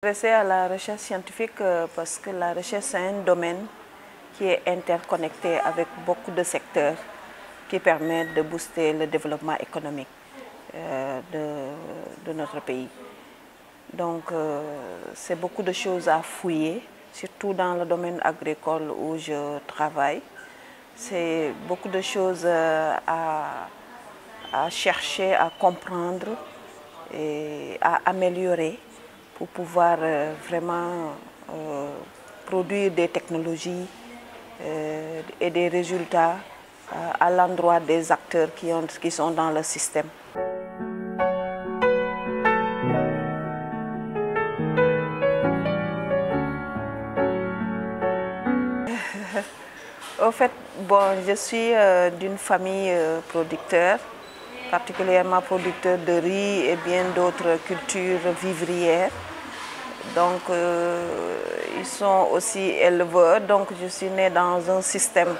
Intéressé à la recherche scientifique parce que la recherche c'est un domaine qui est interconnecté avec beaucoup de secteurs qui permettent de booster le développement économique de notre pays. Donc c'est beaucoup de choses à fouiller, surtout dans le domaine agricole où je travaille. C'est beaucoup de choses à chercher, à comprendre et à améliorer pour pouvoir vraiment produire des technologies et des résultats à l'endroit des acteurs qui sont dans le système. Au fait, je suis d'une famille producteur, particulièrement producteur de riz et bien d'autres cultures vivrières. Donc, ils sont aussi éleveurs. Donc, je suis née dans un système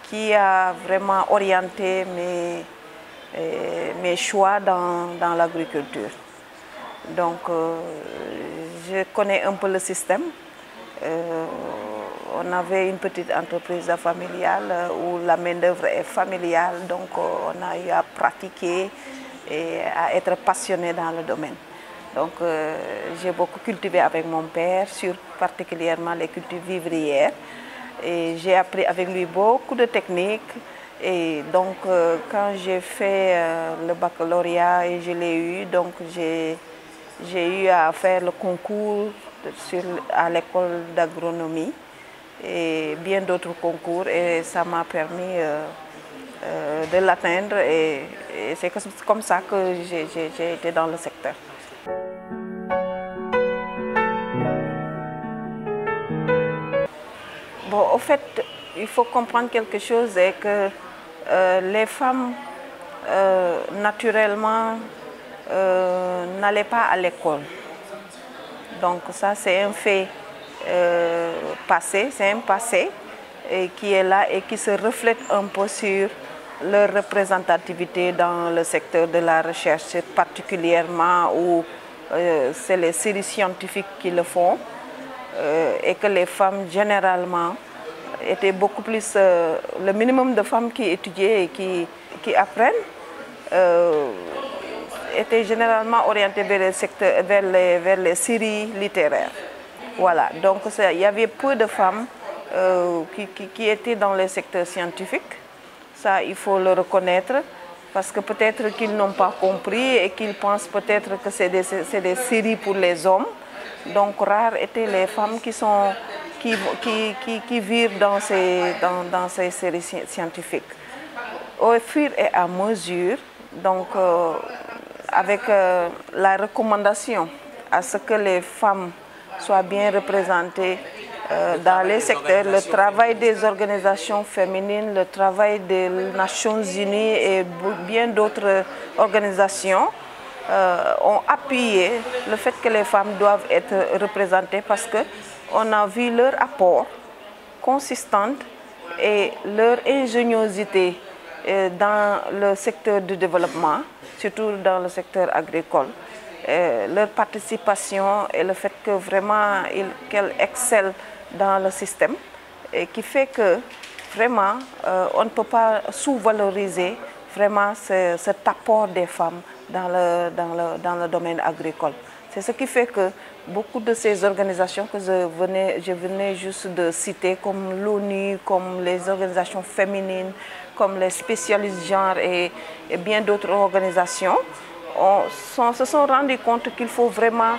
qui a vraiment orienté mes choix dans l'agriculture. Donc, je connais un peu le système. On avait une petite entreprise familiale où la main-d'œuvre est familiale. Donc, on a eu à pratiquer et à être passionné dans le domaine. Donc, j'ai beaucoup cultivé avec mon père, particulièrement les cultures vivrières. Et j'ai appris avec lui beaucoup de techniques. Et donc, quand j'ai fait le baccalauréat et je l'ai eu, donc j'ai eu à faire le concours à l'école d'agronomie et bien d'autres concours. Et ça m'a permis de l'atteindre. Et c'est comme ça que j'ai été dans le secteur. Bon, au fait, il faut comprendre quelque chose, c'est que les femmes, naturellement, n'allaient pas à l'école. Donc ça, c'est un fait passé, c'est un passé qui est là et qui se reflète un peu sur leur représentativité dans le secteur de la recherche, particulièrement où c'est les séries scientifiques qui le font. Et que les femmes, généralement, étaient beaucoup plus... le minimum de femmes qui étudiaient et qui apprennent était généralement orienté vers les séries littéraires. Voilà, donc il y avait peu de femmes qui étaient dans les secteurs scientifiques. Ça, il faut le reconnaître, parce que peut-être qu'ils n'ont pas compris et qu'ils pensent peut-être que c'est des séries pour les hommes. Donc rares étaient les femmes qui vivent dans ces séries scientifiques. Au fur et à mesure, donc avec la recommandation à ce que les femmes soient bien représentées dans les secteurs, le travail des organisations féminines, le travail des Nations Unies et bien d'autres organisations ont appuyé le fait que les femmes doivent être représentées parce qu'on a vu leur apport consistant et leur ingéniosité dans le secteur du développement, surtout dans le secteur agricole. Leur participation et le fait que vraiment qu'elles excellent dans le système et qui fait que vraiment on ne peut pas sous-valoriser vraiment cet apport des femmes dans le domaine agricole. C'est ce qui fait que beaucoup de ces organisations que je venais juste de citer, comme l'ONU, comme les organisations féminines, comme les spécialistes genre et bien d'autres organisations, se sont rendus compte qu'il faut vraiment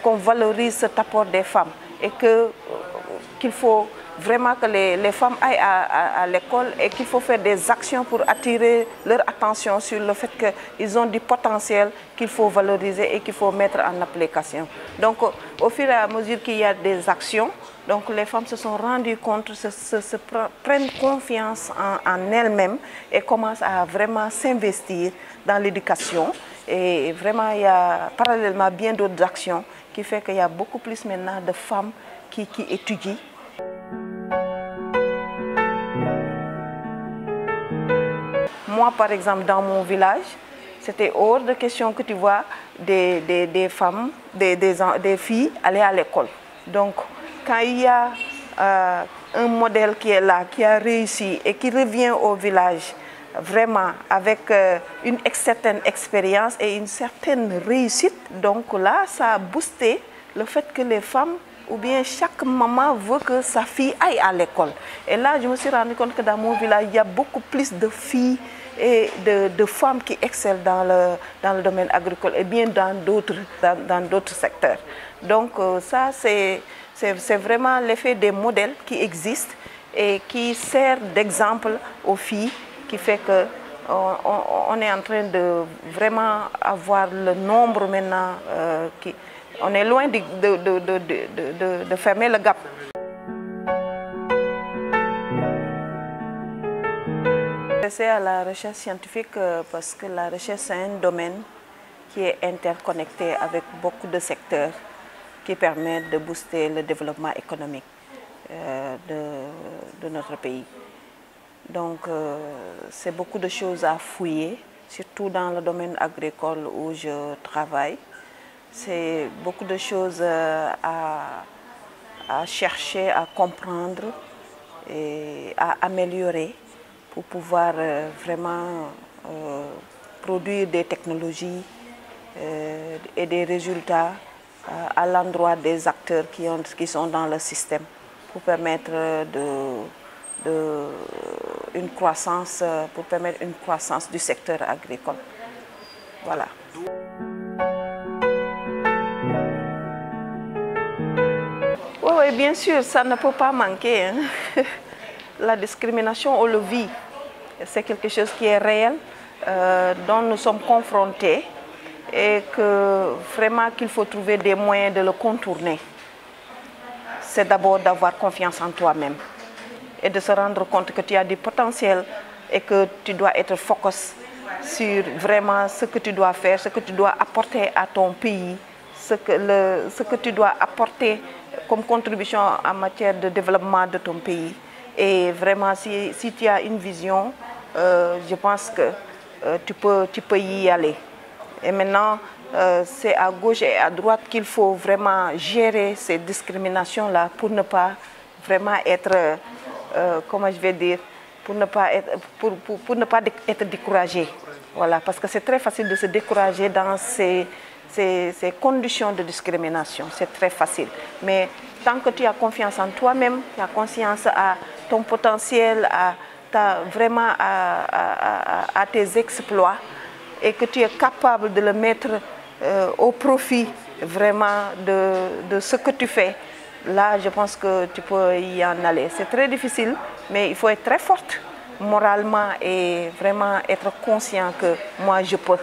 qu'on valorise cet apport des femmes et qu'il faut vraiment que les femmes aillent à l'école et qu'il faut faire des actions pour attirer leur attention sur le fait qu'ils ont du potentiel qu'il faut valoriser et qu'il faut mettre en application. Donc au fur et à mesure qu'il y a des actions, donc les femmes se sont rendues compte, prennent confiance en elles-mêmes et commencent à vraiment s'investir dans l'éducation. Et vraiment, il y a parallèlement bien d'autres actions qui font qu'il y a beaucoup plus maintenant de femmes qui étudient. Moi, par exemple, dans mon village, c'était hors de question que tu vois des femmes, des filles aller à l'école. Donc, quand il y a un modèle qui est là, qui a réussi et qui revient au village, vraiment avec une certaine expérience et une certaine réussite, donc là, ça a boosté le fait que les femmes, ou bien chaque maman veut que sa fille aille à l'école. Et là, je me suis rendu compte que dans mon village, il y a beaucoup plus de filles et de femmes qui excellent dans le domaine agricole et bien dans d'autres secteurs. Donc ça, c'est vraiment l'effet des modèles qui existent et qui sert d'exemple aux filles, qui fait que on est en train de vraiment avoir le nombre maintenant on est loin de fermer le gap. C'est à la recherche scientifique parce que la recherche c'est un domaine qui est interconnecté avec beaucoup de secteurs qui permettent de booster le développement économique de notre pays. Donc c'est beaucoup de choses à fouiller, surtout dans le domaine agricole où je travaille. C'est beaucoup de choses à chercher, à comprendre et à améliorer pour pouvoir vraiment produire des technologies et des résultats à l'endroit des acteurs qui sont dans le système pour permettre une croissance du secteur agricole. Voilà. Oui, bien sûr, ça ne peut pas manquer. Hein. La discrimination, on le vit. C'est quelque chose qui est réel, dont nous sommes confrontés et que vraiment qu'il faut trouver des moyens de le contourner. C'est d'abord d'avoir confiance en toi-même et de se rendre compte que tu as du potentiel et que tu dois être focus sur vraiment ce que tu dois faire, ce que tu dois apporter à ton pays, ce que tu dois apporter comme contribution en matière de développement de ton pays. Et vraiment, si tu as une vision, je pense que tu peux y aller. Et maintenant, c'est à gauche et à droite qu'il faut vraiment gérer ces discriminations-là pour ne pas vraiment être, comment je vais dire, pour ne pas être découragé. Voilà, parce que c'est très facile de se décourager dans ces conditions de discrimination, c'est très facile. Mais tant que tu as confiance en toi-même, tu as conscience à ton potentiel, vraiment à tes exploits, et que tu es capable de le mettre au profit vraiment de ce que tu fais, là je pense que tu peux y en aller. C'est très difficile, mais il faut être très forte moralement et vraiment être conscient que moi je peux.